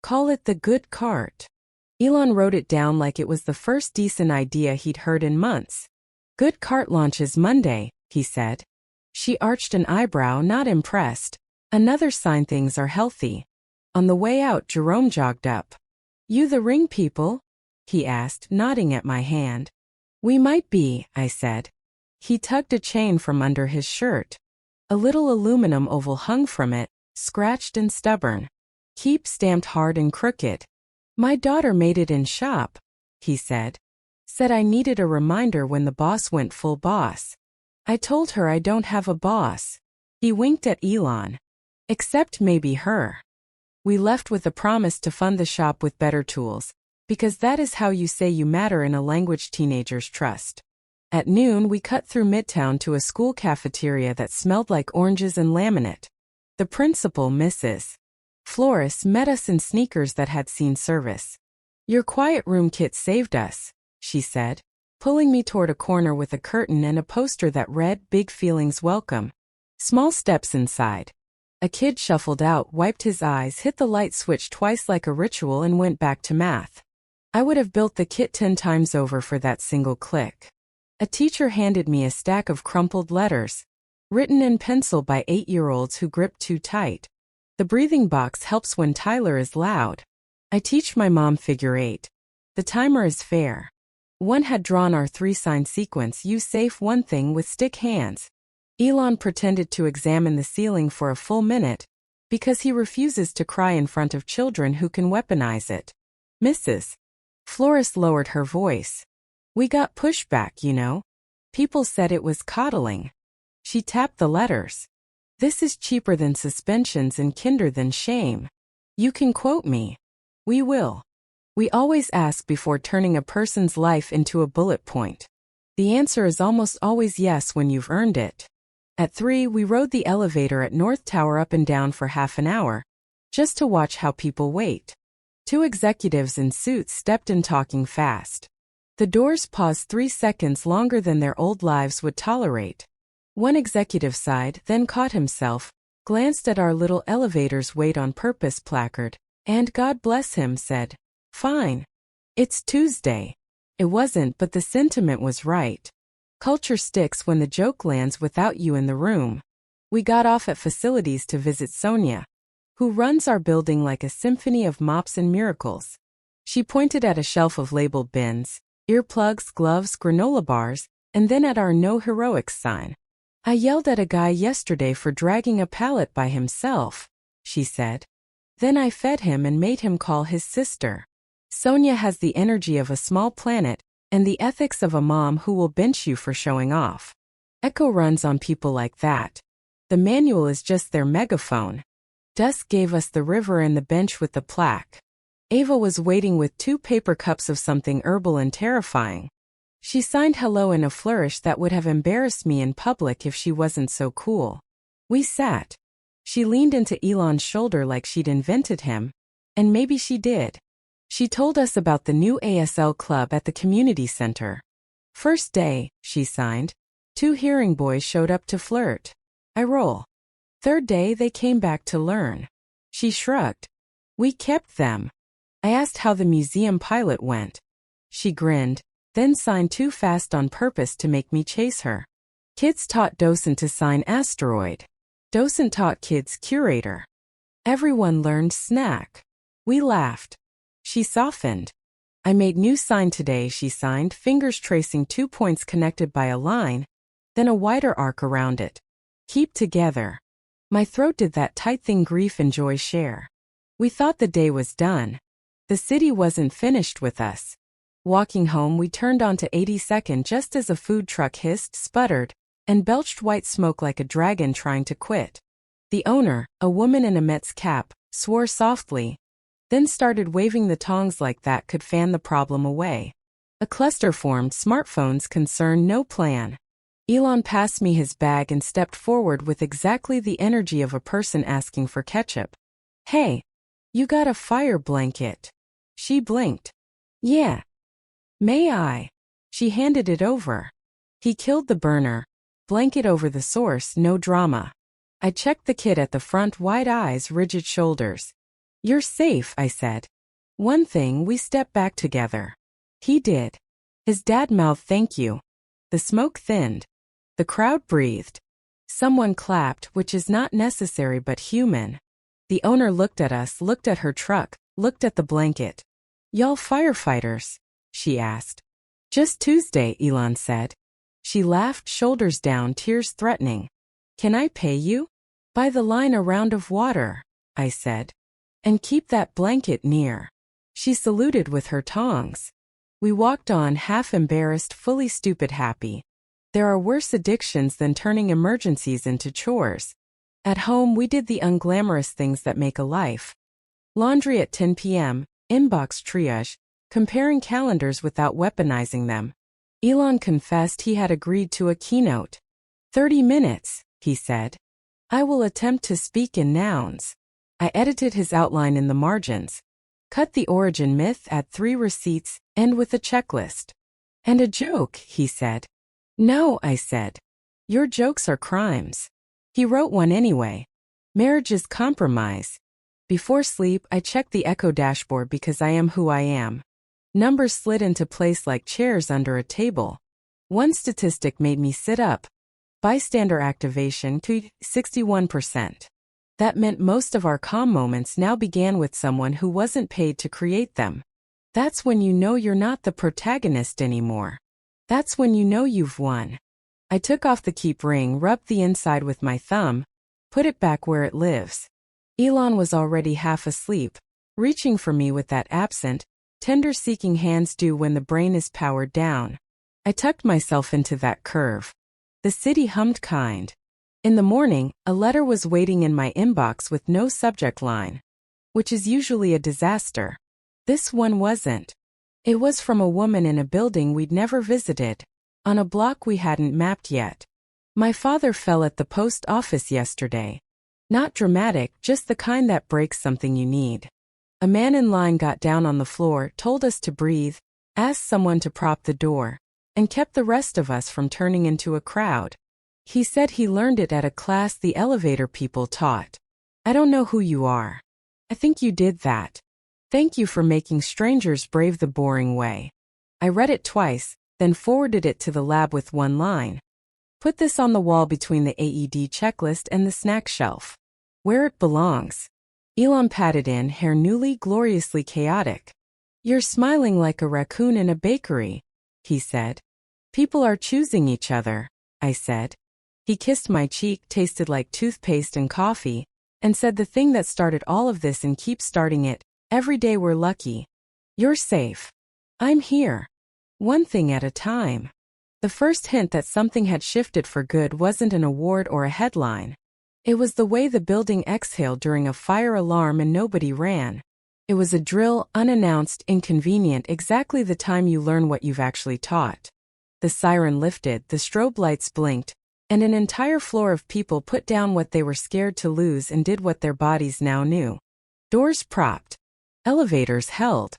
Call it the good cart. Elon wrote it down like it was the first decent idea he'd heard in months. Good cart launches Monday, he said. She arched an eyebrow, not impressed. Another sign things are healthy. On the way out, Jerome jogged up. You the ring people? He asked, nodding at my hand. We might be, I said. He tugged a chain from under his shirt. A little aluminum oval hung from it, scratched and stubborn. Keep stamped hard and crooked. My daughter made it in shop, he said. Said I needed a reminder when the boss went full boss. I told her I don't have a boss. He winked at Elon. Except maybe her. We left with a promise to fund the shop with better tools, because that is how you say you matter in a language teenagers trust. At noon we cut through Midtown to a school cafeteria that smelled like oranges and laminate. The principal, Mrs. Flores, met us in sneakers that had seen service. Your quiet room kit saved us, she said, pulling me toward a corner with a curtain and a poster that read, Big Feelings Welcome. Small steps inside. A kid shuffled out, wiped his eyes, hit the light switch twice like a ritual and went back to math. I would have built the kit 10 times over for that single click. A teacher handed me a stack of crumpled letters, written in pencil by 8-year-olds who gripped too tight. The breathing box helps when Tyler is loud. I teach my mom figure 8. The timer is fair. One had drawn our 3-sign sequence, use safe one thing with stick hands. Elon pretended to examine the ceiling for a full minute, because he refuses to cry in front of children who can weaponize it. Mrs. Flores lowered her voice. We got pushback, you know. People said it was coddling. She tapped the letters. This is cheaper than suspensions and kinder than shame. You can quote me. We will. We always ask before turning a person's life into a bullet point. The answer is almost always yes when you've earned it. At 3, we rode the elevator at North Tower up and down for half an hour, just to watch how people wait. 2 executives in suits stepped in talking fast. The doors paused 3 seconds longer than their old lives would tolerate. One executive sighed, then caught himself, glanced at our little elevator's wait on purpose placard, and God bless him said, Fine. It's Tuesday. It wasn't, but the sentiment was right. Culture sticks when the joke lands without you in the room. We got off at facilities to visit Sonia, who runs our building like a symphony of mops and miracles. She pointed at a shelf of labeled bins, earplugs, gloves, granola bars, and then at our No Heroics sign. I yelled at a guy yesterday for dragging a pallet by himself, she said. Then I fed him and made him call his sister. Sonia has the energy of a small planet, and the ethics of a mom who will bench you for showing off. Echo runs on people like that. The manual is just their megaphone. Dusk gave us the river and the bench with the plaque. Ava was waiting with 2 paper cups of something herbal and terrifying. She signed hello in a flourish that would have embarrassed me in public if she wasn't so cool. We sat. She leaned into Elon's shoulder like she'd invented him, and maybe she did. She told us about the new ASL club at the community center. First day, she signed. 2 hearing boys showed up to flirt. I roll. Third day they came back to learn. She shrugged. We kept them. I asked how the museum pilot went. She grinned, then signed too fast on purpose to make me chase her. Kids taught docent to sign asteroid. Docent taught kids curator. Everyone learned snack. We laughed. She softened. I made new sign today, she signed, fingers tracing 2 points connected by a line, then a wider arc around it. Keep together. My throat did that tight thing grief and joy share. We thought the day was done. The city wasn't finished with us. Walking home we turned onto 82nd just as a food truck hissed, sputtered, and belched white smoke like a dragon trying to quit. The owner, a woman in a Mets cap, swore softly, then started waving the tongs like that could fan the problem away. A cluster formed, smartphones concern, no plan. Elon passed me his bag and stepped forward with exactly the energy of a person asking for ketchup. Hey, you got a fire blanket? She blinked. Yeah. May I? She handed it over. He killed the burner. Blanket over the source, no drama. I checked the kid at the front, wide eyes, rigid shoulders. You're safe, I said. One thing, we stepped back together. He did. His dad mouthed thank you. The smoke thinned. The crowd breathed. Someone clapped, which is not necessary but human. The owner looked at us, looked at her truck, looked at the blanket. Y'all firefighters? She asked. Just Tuesday, Elon said. She laughed, shoulders down, tears threatening. Can I pay you? Buy the line a round of water, I said. And keep that blanket near. She saluted with her tongs. We walked on, half embarrassed, fully stupid happy. There are worse addictions than turning emergencies into chores. At home we did the unglamorous things that make a life. Laundry at 10 p.m., inbox triage, comparing calendars without weaponizing them. Elon confessed he had agreed to a keynote. 30 minutes, he said. I will attempt to speak in nouns. I edited his outline in the margins. Cut the origin myth, add 3 receipts, end with a checklist. And a joke, he said. No, I said. Your jokes are crimes. He wrote one anyway. Marriage is compromise. Before sleep, I checked the Echo dashboard because I am who I am. Numbers slid into place like chairs under a table. One statistic made me sit up. Bystander activation to 61%. That meant most of our calm moments now began with someone who wasn't paid to create them. That's when you know you're not the protagonist anymore. That's when you know you've won. I took off the keep ring, rubbed the inside with my thumb, put it back where it lives. Elon was already half asleep, reaching for me with that absent, tender-seeking hands do when the brain is powered down. I tucked myself into that curve. The city hummed kind. In the morning, a letter was waiting in my inbox with no subject line, which is usually a disaster. This one wasn't. It was from a woman in a building we'd never visited, on a block we hadn't mapped yet. My father fell at the post office yesterday. Not dramatic, just the kind that breaks something you need. A man in line got down on the floor, told us to breathe, asked someone to prop the door, and kept the rest of us from turning into a crowd. He said he learned it at a class the elevator people taught. I don't know who you are. I think you did that. Thank you for making strangers brave the boring way. I read it twice, then forwarded it to the lab with one line. Put this on the wall between the AED checklist and the snack shelf. Where it belongs. Elon patted in, hair newly gloriously chaotic. You're smiling like a raccoon in a bakery, he said. People are choosing each other, I said. He kissed my cheek, tasted like toothpaste and coffee, and said the thing that started all of this and keeps starting it, every day we're lucky. You're safe. I'm here. One thing at a time. The first hint that something had shifted for good wasn't an award or a headline. It was the way the building exhaled during a fire alarm and nobody ran. It was a drill, unannounced, inconvenient, exactly the time you learn what you've actually taught. The siren lifted, the strobe lights blinked, and an entire floor of people put down what they were scared to lose and did what their bodies now knew. Doors propped. Elevators held.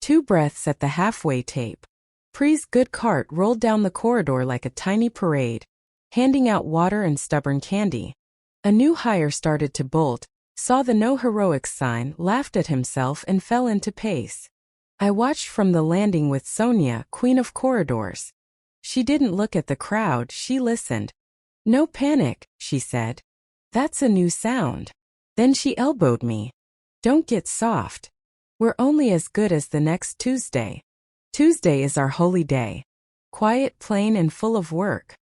2 breaths at the halfway tape. Pre's good cart rolled down the corridor like a tiny parade, handing out water and stubborn candy. A new hire started to bolt, saw the no heroics sign, laughed at himself and fell into pace. I watched from the landing with Sonia, queen of corridors. She didn't look at the crowd, she listened. "No panic," she said. "That's a new sound." Then she elbowed me. "Don't get soft. We're only as good as the next Tuesday. Tuesday is our holy day. Quiet, plain, and full of work."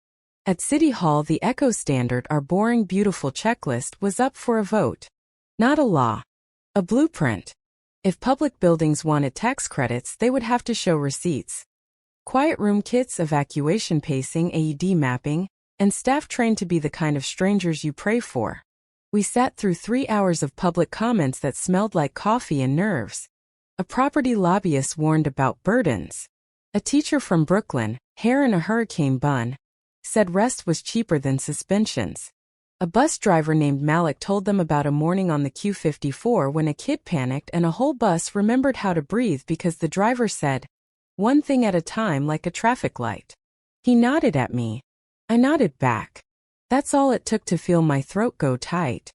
At City Hall, the Echo Standard, our boring, beautiful checklist, was up for a vote. Not a law. A blueprint. If public buildings wanted tax credits, they would have to show receipts. Quiet room kits, evacuation pacing, AED mapping, and staff trained to be the kind of strangers you pray for. We sat through 3 hours of public comments that smelled like coffee and nerves. A property lobbyist warned about burdens. A teacher from Brooklyn, hair in a hurricane bun, said rest was cheaper than suspensions. A bus driver named Malik told them about a morning on the Q54 when a kid panicked and a whole bus remembered how to breathe because the driver said, "One thing at a time, like a traffic light." He nodded at me. I nodded back. That's all it took to feel my throat go tight.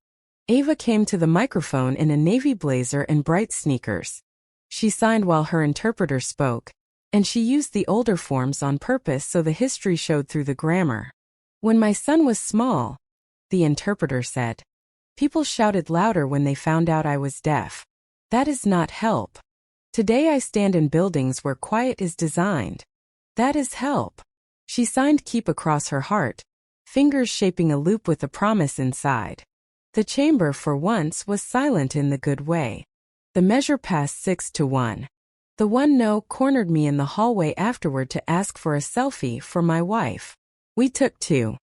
Ava came to the microphone in a navy blazer and bright sneakers. She signed while her interpreter spoke, and she used the older forms on purpose so the history showed through the grammar. "When my son was small," the interpreter said, "people shouted louder when they found out I was deaf. That is not help. Today I stand in buildings where quiet is designed. That is help." She signed "keep" across her heart, fingers shaping a loop with a promise inside. The chamber, for once, was silent in the good way. The measure passed 6-1. The one no cornered me in the hallway afterward to ask for a selfie for my wife. We took 2.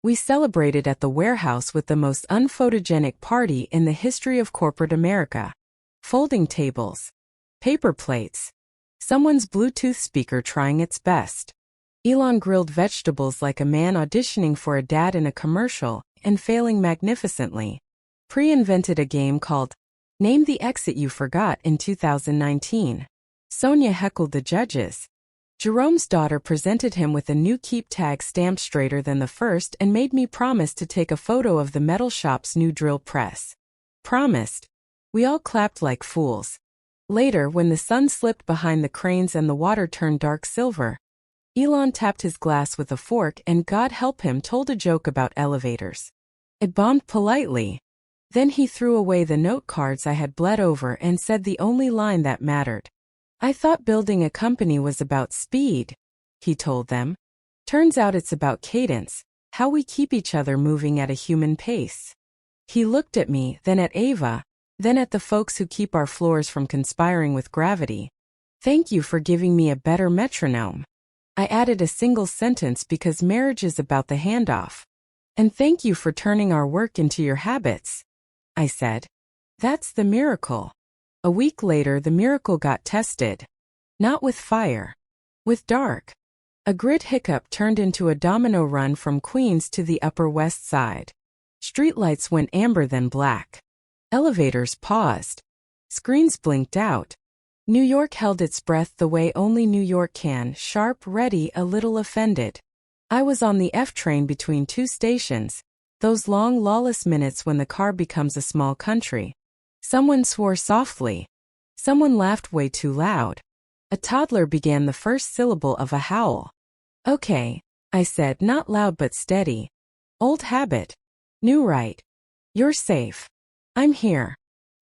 We celebrated at the warehouse with the most unphotogenic party in the history of corporate America. Folding tables. Paper plates. Someone's Bluetooth speaker trying its best. Elon grilled vegetables like a man auditioning for a dad in a commercial and failing magnificently. Pre invented a game called Name the Exit You Forgot in 2019. Sonia heckled the judges. Jerome's daughter presented him with a new keep tag stamped straighter than the first and made me promise to take a photo of the metal shop's new drill press. Promised. We all clapped like fools. Later, when the sun slipped behind the cranes and the water turned dark silver, Elon tapped his glass with a fork and, God help him, told a joke about elevators. It bombed politely. Then he threw away the note cards I had bled over and said the only line that mattered. "I thought building a company was about speed," he told them. "Turns out it's about cadence, how we keep each other moving at a human pace." He looked at me, then at Ava, then at the folks who keep our floors from conspiring with gravity. "Thank you for giving me a better metronome." I added a single sentence because marriage is about the handoff. "And thank you for turning our work into your habits," I said. "That's the miracle." A week later, the miracle got tested. Not with fire. With dark. A grid hiccup turned into a domino run from Queens to the Upper West Side. Streetlights went amber then black. Elevators paused. Screens blinked out. New York held its breath the way only New York can, sharp, ready, a little offended. I was on the F train between 2 stations, those long, lawless minutes when the car becomes a small country. Someone swore softly. Someone laughed way too loud. A toddler began the first syllable of a howl. "Okay," I said, not loud but steady. "Old habit. New right. You're safe. I'm here.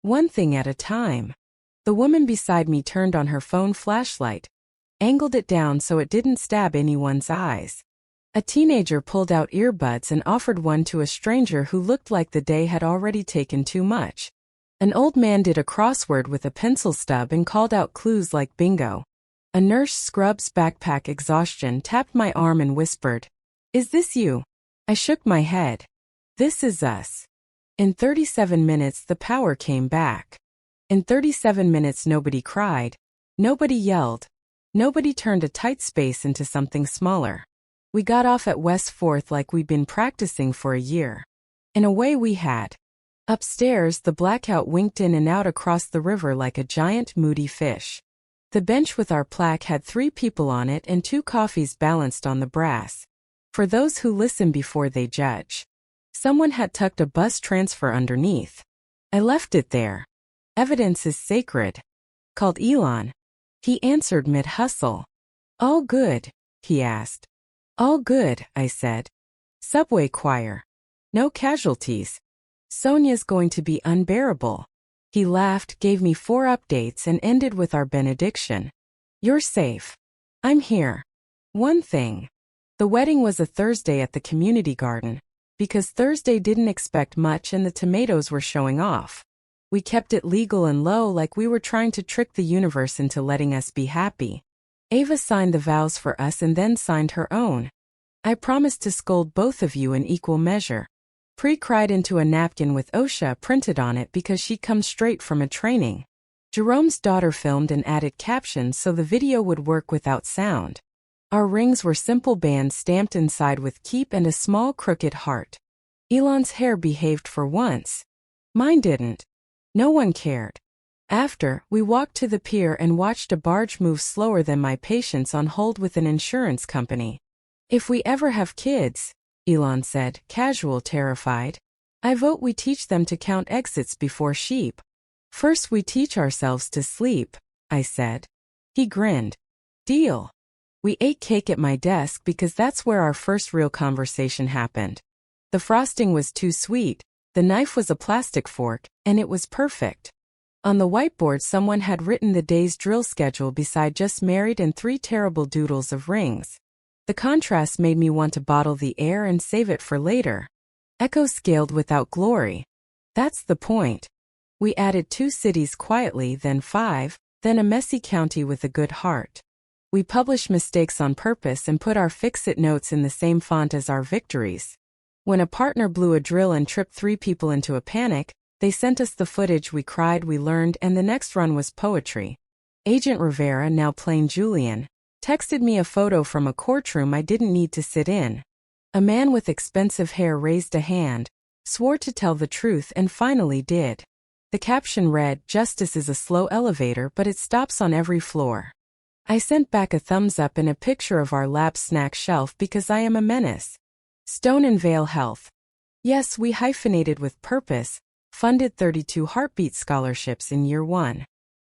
One thing at a time." The woman beside me turned on her phone flashlight, angled it down so it didn't stab anyone's eyes. A teenager pulled out earbuds and offered one to a stranger who looked like the day had already taken too much. An old man did a crossword with a pencil stub and called out clues like bingo. A nurse, scrubs, backpack, exhaustion, tapped my arm and whispered, "Is this you?" I shook my head. "This is us." In 37 minutes the power came back. In 37 minutes nobody cried. Nobody yelled. Nobody turned a tight space into something smaller. We got off at West 4th like we'd been practicing for a year. In a way we had. Upstairs, the blackout winked in and out across the river like a giant, moody fish. The bench with our plaque had 3 people on it and 2 coffees balanced on the brass. For those who listen before they judge. Someone had tucked a bus transfer underneath. I left it there. Evidence is sacred. Called Elon. He answered mid-hustle. All good, he asked. All good, I said. Subway choir. No casualties. Sonia's going to be unbearable. He laughed, gave me 4 updates and ended with our benediction. You're safe. I'm here. One thing. The wedding was a Thursday at the community garden, because Thursday didn't expect much and the tomatoes were showing off. We kept it legal and low like we were trying to trick the universe into letting us be happy. Ava signed the vows for us and then signed her own. I promised to scold both of you in equal measure. Pre cried into a napkin with OSHA printed on it because she comes straight from a training. Jerome's daughter filmed and added captions so the video would work without sound. Our rings were simple bands stamped inside with keep and a small crooked heart. Elon's hair behaved for once. Mine didn't. No one cared. After, we walked to the pier and watched a barge move slower than my patience on hold with an insurance company. If we ever have kids, Elon said, casual, terrified, I vote we teach them to count exits before sheep. First we teach ourselves to sleep, I said. He grinned. Deal. We ate cake at my desk because that's where our first real conversation happened. The frosting was too sweet, the knife was a plastic fork, and it was perfect. On the whiteboard someone had written the day's drill schedule beside just married and 3 terrible doodles of rings. The contrast made me want to bottle the air and save it for later. Echo scaled without glory. That's the point. We added 2 cities quietly, then 5, then a messy county with a good heart. We published mistakes on purpose and put our fix-it notes in the same font as our victories. When a partner blew a drill and tripped 3 people into a panic, they sent us the footage, we cried, we learned, and the next run was poetry. Agent Rivera, now plain Julian, texted me a photo from a courtroom I didn't need to sit in. A man with expensive hair raised a hand, swore to tell the truth and finally did. The caption read, "Justice is a slow elevator but it stops on every floor." I sent back a thumbs up and a picture of our lab snack shelf because I am a menace. Stone and Vale Health. Yes, we hyphenated with purpose, funded 32 heartbeat scholarships in year 1.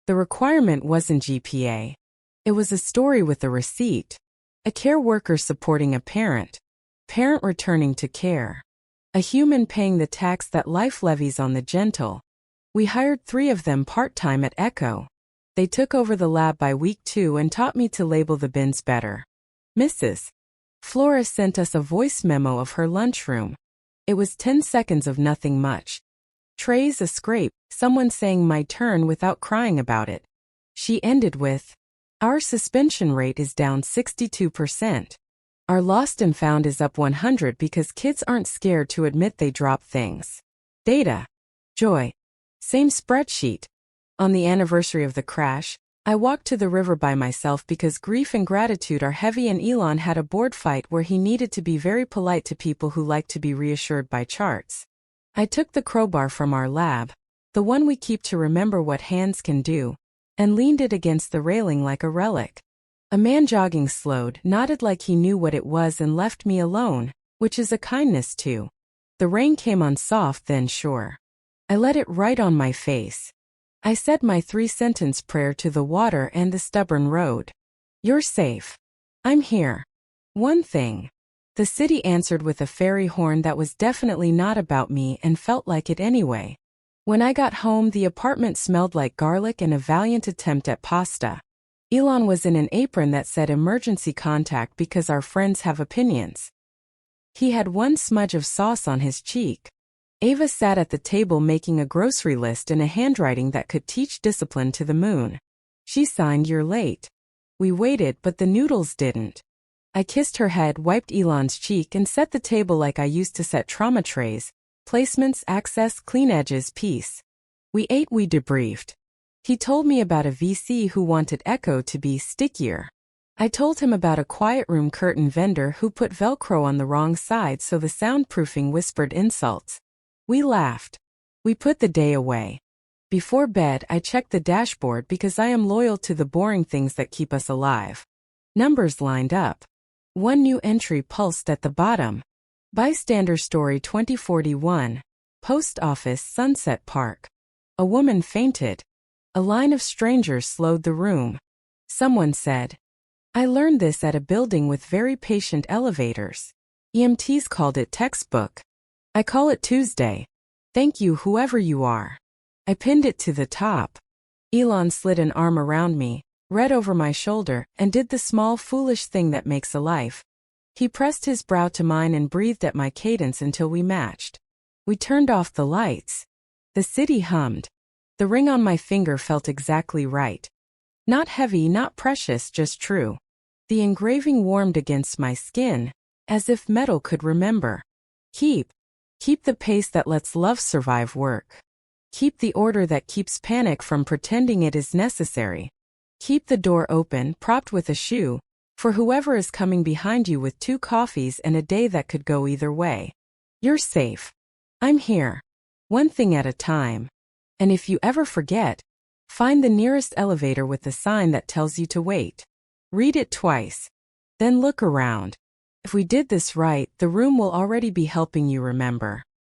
The requirement wasn't GPA. It was a story with a receipt. A care worker supporting a parent. Parent returning to care. A human paying the tax that life levies on the gentle. We hired 3 of them part-time at Echo. They took over the lab by week 2 and taught me to label the bins better. Mrs. Flores sent us a voice memo of her lunchroom. It was 10 seconds of nothing much. Trays, a scrape, someone saying my turn without crying about it. She ended with, our suspension rate is down 62%. Our lost and found is up 100 because kids aren't scared to admit they drop things. Data. Joy. Same spreadsheet. On the anniversary of the crash, I walked to the river by myself because grief and gratitude are heavy, and Elon had a board fight where he needed to be very polite to people who like to be reassured by charts. I took the crowbar from our lab, the one we keep to remember what hands can do, and leaned it against the railing like a relic. A man jogging slowed, nodded like he knew what it was, and left me alone, which is a kindness too. The rain came on soft, then sure. I let it right on my face. I said my 3-sentence prayer to the water and the stubborn road. You're safe. I'm here. One thing. The city answered with a fairy horn that was definitely not about me and felt like it anyway. When I got home, the apartment smelled like garlic and a valiant attempt at pasta. Elon was in an apron that said emergency contact because our friends have opinions. He had one smudge of sauce on his cheek. Ava sat at the table making a grocery list in a handwriting that could teach discipline to the moon. She signed, "You're late." We waited, but the noodles didn't. I kissed her head, wiped Elon's cheek, and set the table like I used to set trauma trays. Placements, access, clean edges, peace. We ate, we debriefed. He told me about a VC who wanted Echo to be stickier. I told him about a quiet room curtain vendor who put Velcro on the wrong side so the soundproofing whispered insults. We laughed. We put the day away. Before bed, I check the dashboard because I am loyal to the boring things that keep us alive. Numbers lined up. One new entry pulsed at the bottom. Bystander story 2041. Post office Sunset Park. A woman fainted. A line of strangers slowed the room. Someone said, "I learned this at a building with very patient elevators. EMTs called it textbook. I call it Tuesday. Thank you, whoever you are." I pinned it to the top. Elon slid an arm around me, read over my shoulder, and did the small foolish thing that makes a life. He pressed his brow to mine and breathed at my cadence until we matched. We turned off the lights. The city hummed. The ring on my finger felt exactly right. Not heavy, not precious, just true. The engraving warmed against my skin, as if metal could remember. Keep the pace that lets love survive work. Keep the order that keeps panic from pretending it is necessary. Keep the door open, propped with a shoe, for whoever is coming behind you with 2 coffees and a day that could go either way. You're safe. I'm here. One thing at a time. And if you ever forget, find the nearest elevator with the sign that tells you to wait. Read it twice. Then look around. If we did this right, the room will already be helping you remember.